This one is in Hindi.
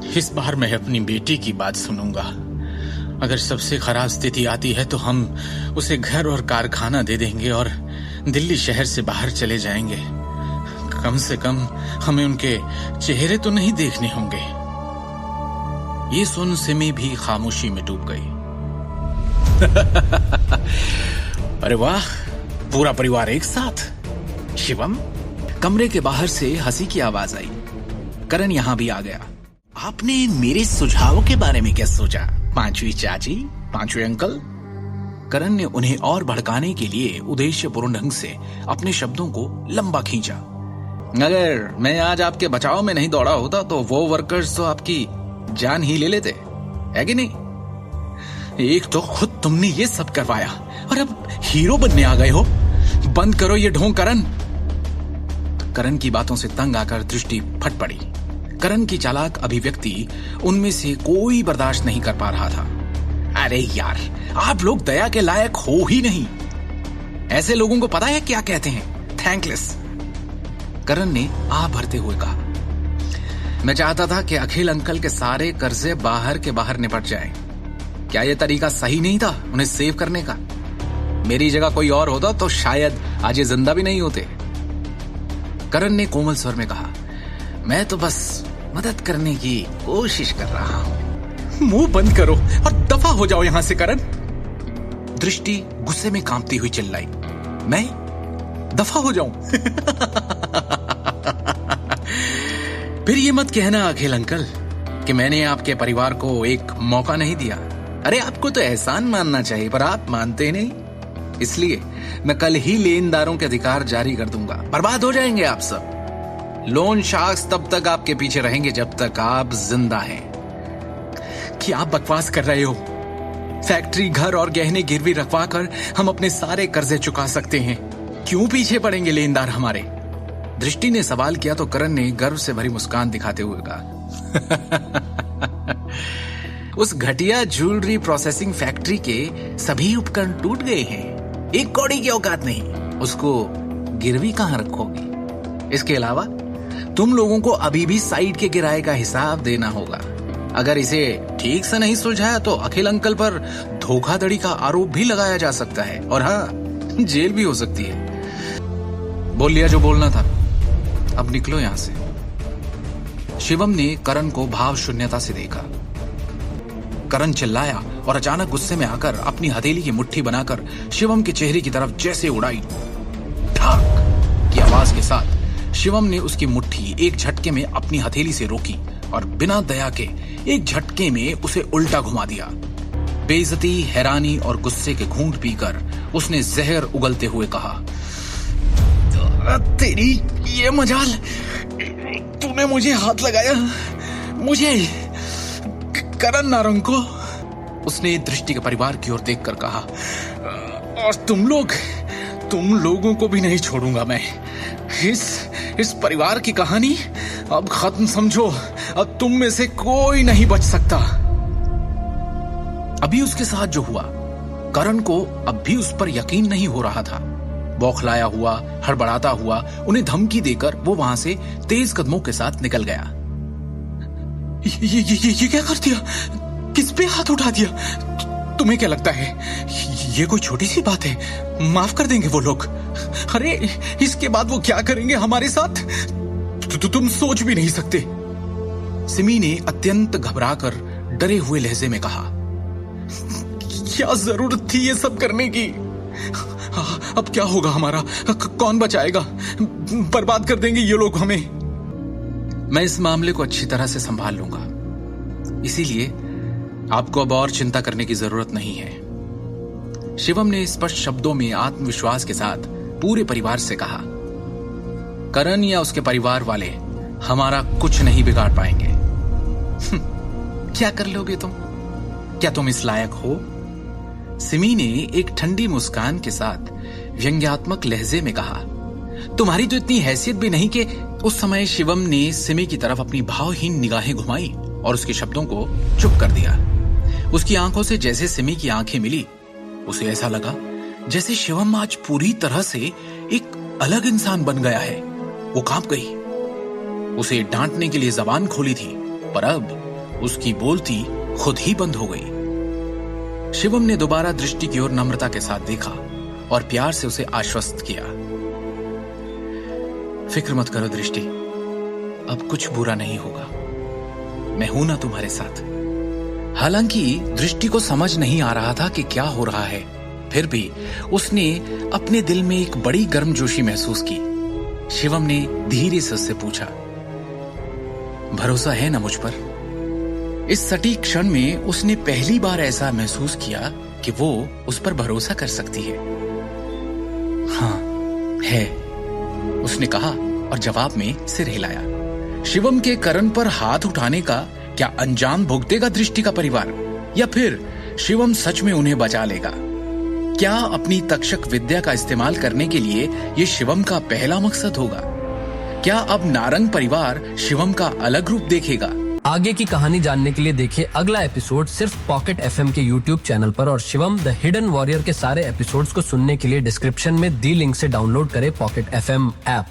इस बार मैं अपनी बेटी की बात सुनूंगा। अगर सबसे खराब स्थिति आती है तो हम उसे घर और कारखाना दे देंगे और दिल्ली शहर से बाहर चले जाएंगे। कम से कम हमें उनके चेहरे तो नहीं देखने होंगे। ये सुन सिमी भी खामोशी में डूब गई। अरे वाह, पूरा परिवार एक साथ। शिवम, कमरे के बाहर से हंसी की आवाज आई। करण यहां भी आ गया। आपने मेरे सुझावों के बारे में क्या सोचा, पांचवी चाची, पांचवे अंकल? करण ने उन्हें और भड़काने के लिए उद्देश्यपूर्ण ढंग से अपने शब्दों को लंबा खींचा। अगर मैं आज आपके बचाव में नहीं दौड़ा होता तो वो वर्कर्स तो आपकी जान ही ले लेते, है कि नहीं? एक तो खुद तुमने ये सब करवाया और अब हीरो बनने आ गए हो। बंद करो ये ढोंग करण। करण की बातों से तंग आकर दृष्टि फट पड़ी। करण की चालाक अभिव्यक्ति उनमें से कोई बर्दाश्त नहीं कर पा रहा था। अरे यार, आप लोग दया के लायक हो ही नहीं। ऐसे लोगों को पता है क्या कहते हैं? थैंकलेस। करण ने आ भरते हुए कहा, मैं चाहता था कि अखिल अंकल के सारे कर्जे बाहर के बाहर निपट जाएं। क्या यह तरीका सही नहीं था उन्हें सेव करने का? मेरी जगह कोई और होता तो शायद आज ये जिंदा भी नहीं होते। करण ने कोमल स्वर में कहा, मैं तो बस मदद करने की कोशिश कर रहा हूं। मुंह बंद करो और दफा हो जाओ यहां से करण। दृष्टि गुस्से में कांपती हुई चिल्लाई, मैं दफा हो जाऊं? फिर ये मत कहना अखिल अंकल कि मैंने आपके परिवार को एक मौका नहीं दिया। अरे आपको तो एहसान मानना चाहिए, पर आप मानते नहीं। इसलिए मैं कल ही लेनदारों के अधिकार जारी कर दूंगा। बर्बाद हो जाएंगे आप सब। लोन शार्क्स तब तक आपके पीछे रहेंगे जब तक आप जिंदा हैं। क्या आप बकवास कर रहे हो? फैक्ट्री, घर और गहने गिरवी रखवा कर हम अपने सारे कर्जे चुका सकते हैं। क्यों पीछे पड़ेंगे लेनदार हमारे? दृष्टि ने सवाल किया तो करण ने गर्व से भरी मुस्कान दिखाते हुए कहा, उस घटिया ज्वेलरी प्रोसेसिंग फैक्ट्री के सभी उपकरण टूट गए हैं। एक कौड़ी की औकात नहीं, उसको गिरवी कहां रखोगी? इसके अलावा तुम लोगों को अभी भी साइट के किराए का हिसाब देना होगा। अगर इसे ठीक से नहीं सुलझाया तो अखिल अंकल पर धोखाधड़ी का आरोप भी लगाया जा सकता है और हाँ, जेल भी हो सकती है। बोल लिया जो बोलना था, अब निकलो यहां से। शिवम ने करण को भाव शून्यता से देखा। करण चिल्लाया और अचानक गुस्से में आकर अपनी हथेली की मुट्ठी बनाकर शिवम के चेहरे की तरफ जैसे उड़ाई। ठाक की आवाज के साथ शिवम ने उसकी मुट्ठी एक झटके में अपनी हथेली से रोकी और बिना दया के एक झटके में उसे उल्टा घुमा दिया। बेइज्जती, हैरानी और गुस्से के घूंट पीकर उसने जहर उगलते हुए कहा, तेरी ये मजाल, तूने मुझे हाथ लगाया, मुझे, करण नारंग को। उसने दृष्टि के परिवार की ओर देखकर कहा, और तुम लोगों को भी नहीं छोड़ूंगा मैं। इस परिवार की कहानी अब खत्म समझो। अब तुम में से कोई नहीं बच सकता। अभी उसके साथ जो हुआ, करण को अब भी उस पर यकीन नहीं हो रहा था। बौखलाया हुआ, हड़बड़ाता हुआ उन्हें धमकी देकर वो वहां से तेज कदमों के साथ निकल गया। ये क्या कर दिया? किस पे हाथ उठा दिया? तुम्हें क्या लगता है ये कोई छोटी सी बात है? माफ कर देंगे वो लोग। अरे इसके बाद वो क्या करेंगे हमारे साथ, तुम सोच भी नहीं सकते। सिमी ने अत्यंत घबराकर डरे हुए लहजे में कहा, क्या जरूरत थी ये सब करने की? अब क्या होगा हमारा? कौन बचाएगा? बर्बाद कर देंगे ये लोग हमें। मैं इस मामले को अच्छी तरह से संभाल लूंगा, इसीलिए आपको अब और चिंता करने की जरूरत नहीं है। शिवम ने स्पष्ट शब्दों में आत्मविश्वास के साथ पूरे परिवार से कहा, करण या उसके परिवार वाले हमारा कुछ नहीं बिगाड़ पाएंगे। क्या कर लोगे तुम? क्या तुम इस लायक हो? सिमी ने एक ठंडी मुस्कान के साथ व्यंग्यात्मक लहजे में कहा, तुम्हारी तो इतनी हैसियत भी नहीं कि। उस समय शिवम ने सिमी की तरफ अपनी भावहीन निगाहें घुमाई और उसके शब्दों को चुप कर दिया। उसकी आंखों से जैसे सिमी की आंखें मिली, उसे ऐसा लगा जैसे शिवम आज पूरी तरह से एक अलग इंसान बन गया है। वो कांप गई। उसे डांटने के लिए जबान खोली थी, पर अब उसकी बोलती खुद ही बंद हो गई। शिवम ने दोबारा दृष्टि की ओर नम्रता के साथ देखा और प्यार से उसे आश्वस्त किया। फिक्र मत करो दृष्टि, अब कुछ बुरा नहीं होगा, मैं हूं ना तुम्हारे साथ। हालांकि दृष्टि को समझ नहीं आ रहा था कि क्या हो रहा है, फिर भी उसने अपने दिल में एक बड़ी गर्मजोशी महसूस की। शिवम ने धीरे से उससे पूछा, भरोसा है ना मुझ पर? इस सटीक क्षण में उसने पहली बार ऐसा महसूस किया कि वो उस पर भरोसा कर सकती है। हाँ है, उसने कहा और जवाब में सिर हिलाया। शिवम के करण पर हाथ उठाने का क्या अंजाम भुगतेगा दृष्टि का परिवार, या फिर शिवम सच में उन्हें बचा लेगा? क्या अपनी तक्षक विद्या का इस्तेमाल करने के लिए ये शिवम का पहला मकसद होगा? क्या अब नारंग परिवार शिवम का अलग रूप देखेगा? आगे की कहानी जानने के लिए देखिए अगला एपिसोड सिर्फ पॉकेट एफएम के यूट्यूब चैनल पर, और शिवम द हिडन वॉरियर के सारे एपिसोड्स को सुनने के लिए डिस्क्रिप्शन में दी लिंक से डाउनलोड करें पॉकेट एफएम ऐप।